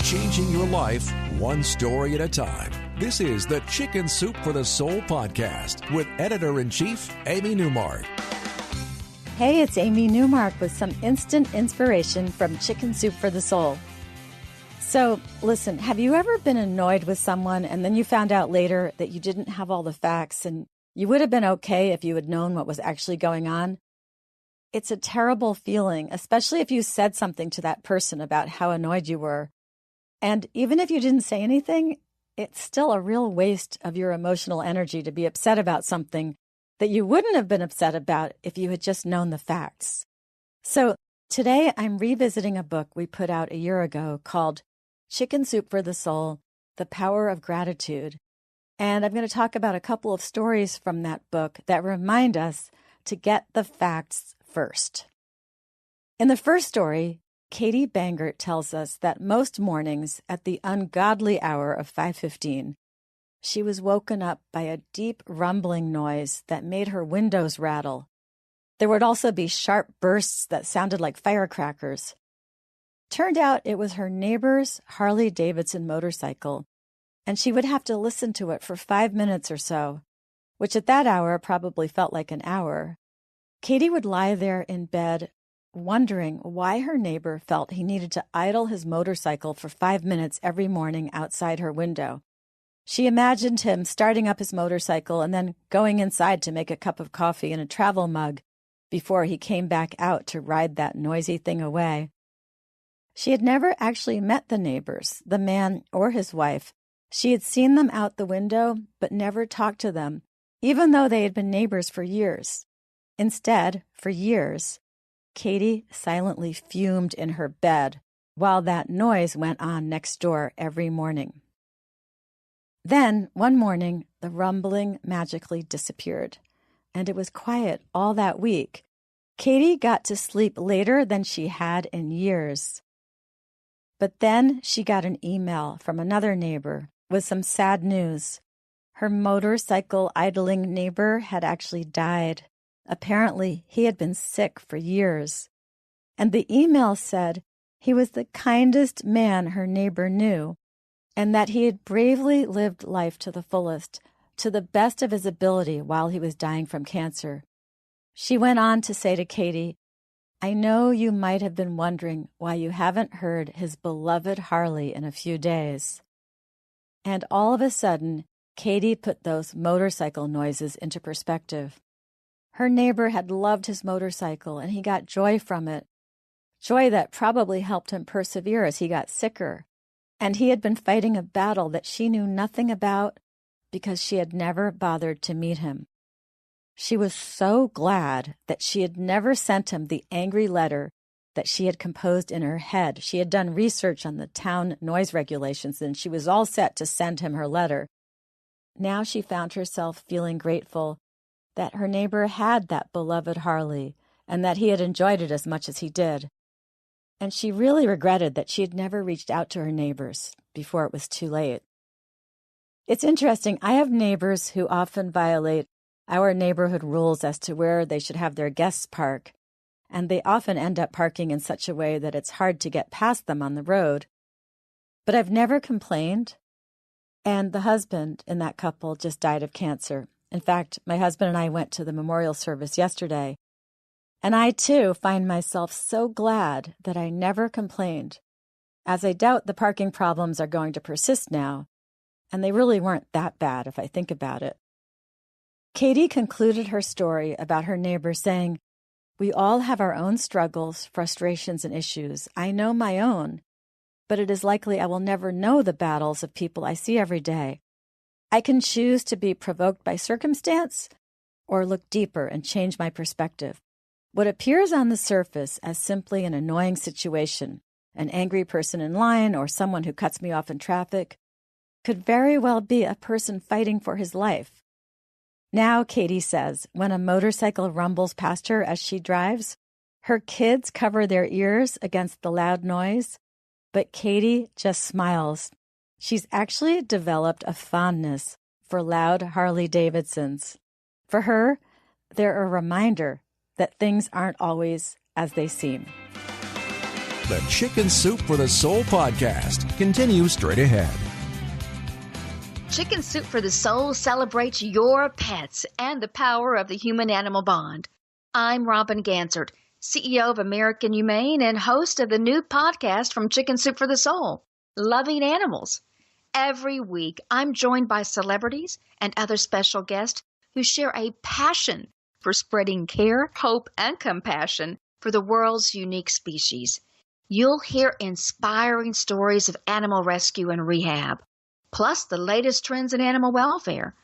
changing your life one story at a time. This is the Chicken Soup for the Soul podcast with Editor-in-Chief Amy Newmark. Hey, it's Amy Newmark with some instant inspiration from Chicken Soup for the Soul. So, listen, have you ever been annoyed with someone and then you found out later that you didn't have all the facts and you would have been okay if you had known what was actually going on? It's a terrible feeling, especially if you said something to that person about how annoyed you were. And even if you didn't say anything, it's still a real waste of your emotional energy to be upset about something that you wouldn't have been upset about if you had just known the facts. So today I'm revisiting a book we put out a year ago called Chicken Soup for the Soul, The Power of Gratitude. And I'm going to talk about a couple of stories from that book that remind us to get the facts first. In the first story, Katie Bangert tells us that most mornings at the ungodly hour of 5:15, she was woken up by a deep rumbling noise that made her windows rattle. There would also be sharp bursts that sounded like firecrackers. Turned out it was her neighbor's Harley-Davidson motorcycle, and she would have to listen to it for 5 minutes or so, which at that hour probably felt like an hour. Katie would lie there in bed, wondering why her neighbor felt he needed to idle his motorcycle for 5 minutes every morning outside her window. She imagined him starting up his motorcycle and then going inside to make a cup of coffee in a travel mug before he came back out to ride that noisy thing away. She had never actually met the neighbors, the man or his wife. She had seen them out the window, but never talked to them, even though they had been neighbors for years. Instead, for years, Katie silently fumed in her bed while that noise went on next door every morning. Then, one morning, the rumbling magically disappeared, and it was quiet all that week. Katie got to sleep later than she had in years. But then she got an email from another neighbor with some sad news. Her motorcycle idling neighbor had actually died. Apparently, he had been sick for years. And the email said he was the kindest man her neighbor knew, and that he had bravely lived life to the fullest, to the best of his ability while he was dying from cancer. She went on to say to Katie, "I know you might have been wondering why you haven't heard his beloved Harley in a few days." And all of a sudden, Katie put those motorcycle noises into perspective. Her neighbor had loved his motorcycle, and he got joy from it, joy that probably helped him persevere as he got sicker. And he had been fighting a battle that she knew nothing about because she had never bothered to meet him. She was so glad that she had never sent him the angry letter that she had composed in her head. She had done research on the town noise regulations, and she was all set to send him her letter. Now she found herself feeling grateful that her neighbor had that beloved Harley and that he had enjoyed it as much as he did. And she really regretted that she had never reached out to her neighbors before it was too late. It's interesting. I have neighbors who often violate our neighborhood rules as to where they should have their guests park, and they often end up parking in such a way that it's hard to get past them on the road. But I've never complained, and the husband in that couple just died of cancer. In fact, my husband and I went to the memorial service yesterday, and I, too, find myself so glad that I never complained, as I doubt the parking problems are going to persist now, and they really weren't that bad if I think about it. Katie concluded her story about her neighbor saying, "We all have our own struggles, frustrations, and issues. I know my own, but it is likely I will never know the battles of people I see every day. I can choose to be provoked by circumstance or look deeper and change my perspective. What appears on the surface as simply an annoying situation, an angry person in line or someone who cuts me off in traffic, could very well be a person fighting for his life. Now, Katie says, when a motorcycle rumbles past her as she drives, her kids cover their ears against the loud noise, but Katie just smiles. She's actually developed a fondness for loud Harley-Davidsons. For her, they're a reminder that things aren't always as they seem. The Chicken Soup for the Soul podcast continues straight ahead. Chicken Soup for the Soul celebrates your pets and the power of the human-animal bond. I'm Robin Ganzert, CEO of American Humane and host of the new podcast from Chicken Soup for the Soul, Loving Animals. Every week, I'm joined by celebrities and other special guests who share a passion for spreading care, hope, and compassion for the world's unique species. You'll hear inspiring stories of animal rescue and rehab, plus the latest trends in animal welfare.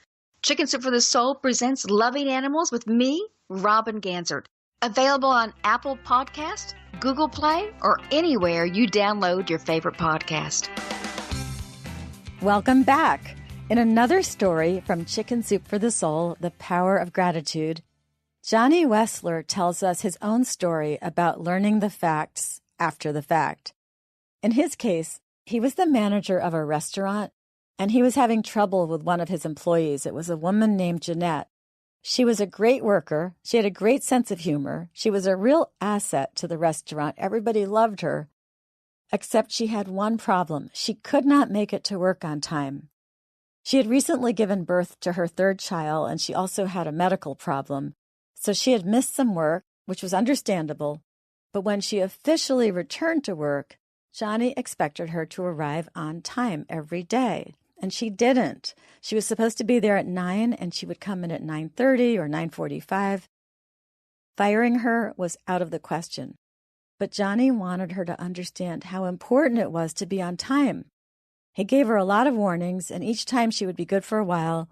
Chicken Soup for the Soul presents Loving Animals with me, Robin Ganzert. Available on Apple Podcast, Google Play, or anywhere you download your favorite podcast. Welcome back. In another story from Chicken Soup for the Soul, The Power of Gratitude, Johnny Wessler tells us his own story about learning the facts after the fact. In his case, he was the manager of a restaurant, and he was having trouble with one of his employees. It was a woman named Jeanette. She was a great worker. She had a great sense of humor. She was a real asset to the restaurant. Everybody loved her, except she had one problem. She could not make it to work on time. She had recently given birth to her third child, and she also had a medical problem. So she had missed some work, which was understandable. But when she officially returned to work, Johnny expected her to arrive on time every day. And she didn't. She was supposed to be there at 9, and she would come in at 9:30 or 9:45. Firing her was out of the question. But Johnny wanted her to understand how important it was to be on time. He gave her a lot of warnings, and each time she would be good for a while,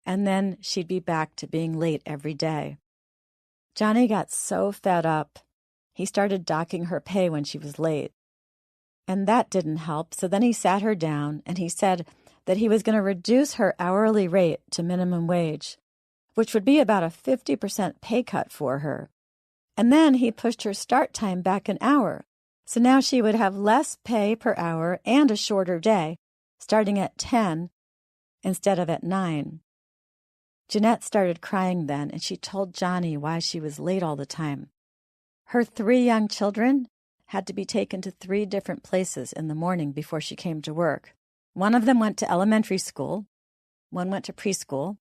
and then she'd be back to being late every day. Johnny got so fed up, he started docking her pay when she was late. And that didn't help, so then he sat her down and he said that he was going to reduce her hourly rate to minimum wage, which would be about a 50% pay cut for her. And then he pushed her start time back an hour, so now she would have less pay per hour and a shorter day, starting at 10 instead of at 9. Jeanette started crying then, and she told Johnny why she was late all the time. Her 3 young children had to be taken to 3 different places in the morning before she came to work. One of them went to elementary school, one went to preschool,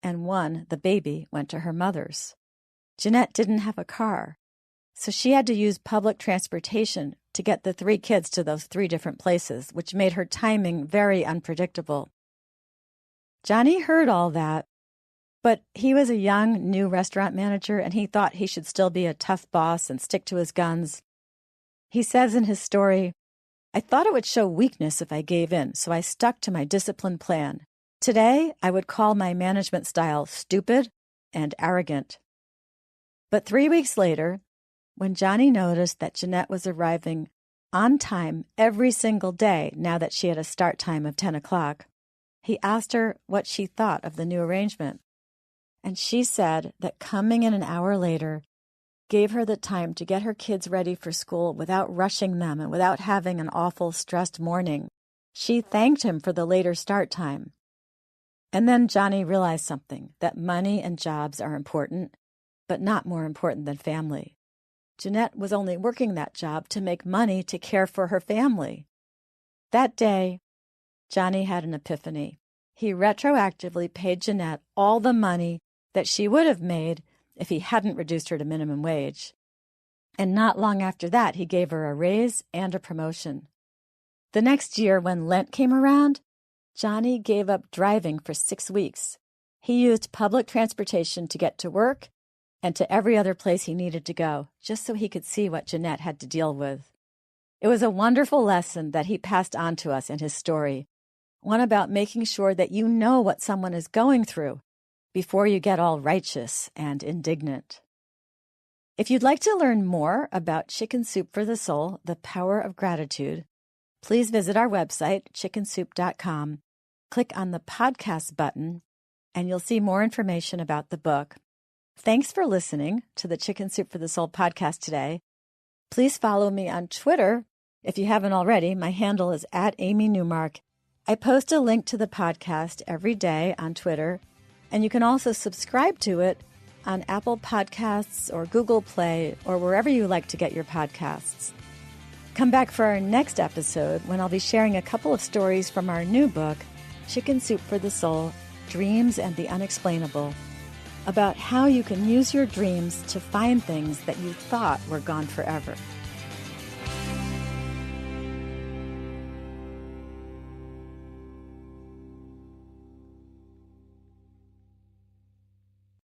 and one, the baby, went to her mother's. Jeanette didn't have a car, so she had to use public transportation to get the 3 kids to those 3 different places, which made her timing very unpredictable. Johnny heard all that, but he was a young, new restaurant manager, and he thought he should still be a tough boss and stick to his guns. He says in his story, "I thought it would show weakness if I gave in, so I stuck to my disciplined plan. Today, I would call my management style stupid and arrogant." But 3 weeks later, when Johnny noticed that Jeanette was arriving on time every single day now that she had a start time of 10 o'clock, he asked her what she thought of the new arrangement. And she said that coming in an hour later gave her the time to get her kids ready for school without rushing them and without having an awful, stressed morning. She thanked him for the later start time. And then Johnny realized something, that money and jobs are important, but not more important than family. Jeanette was only working that job to make money to care for her family. That day, Johnny had an epiphany. He retroactively paid Jeanette all the money that she would have made if he hadn't reduced her to minimum wage. And not long after that, he gave her a raise and a promotion. The next year, when Lent came around, Johnny gave up driving for 6 weeks. He used public transportation to get to work and to every other place he needed to go, just so he could see what Jeanette had to deal with. It was a wonderful lesson that he passed on to us in his story, one about making sure that you know what someone is going through before you get all righteous and indignant. If you'd like to learn more about Chicken Soup for the Soul, The Power of Gratitude, please visit our website, chickensoup.com, click on the podcast button, and you'll see more information about the book. Thanks for listening to the Chicken Soup for the Soul podcast today. Please follow me on Twitter. If you haven't already, my handle is @AmyNewmark. I post a link to the podcast every day on Twitter, and you can also subscribe to it on Apple Podcasts or Google Play or wherever you like to get your podcasts. Come back for our next episode when I'll be sharing a couple of stories from our new book, Chicken Soup for the Soul, Dreams and the Unexplainable, about how you can use your dreams to find things that you thought were gone forever.